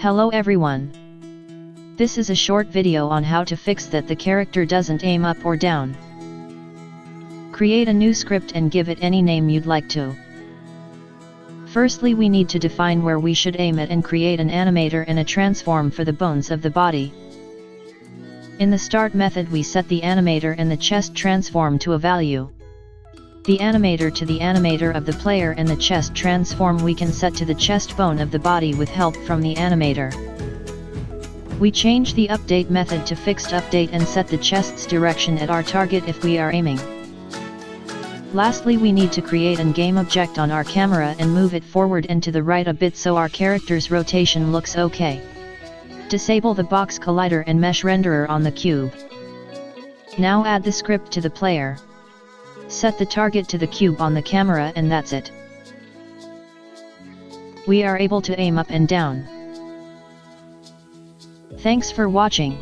Hello everyone. This is a short video on how to fix that the character doesn't aim up or down. Create a new script and give it any name you'd like to. Firstly, we need to define where we should aim at and create an animator and a transform for the bones of the body. In the start method, we set the animator and the chest transform to a value. The animator to the animator of the player, and the chest transform we can set to the chest bone of the body with help from the animator. We change the update method to fixed update and set the chest's direction at our target if we are aiming. Lastly, we need to create an game object on our camera and move it forward and to the right a bit so our character's rotation looks okay. Disable the box collider and mesh renderer on the cube. Now add the script to the player. Set the target to the cube on the camera, and that's it. We are able to aim up and down. Thanks for watching.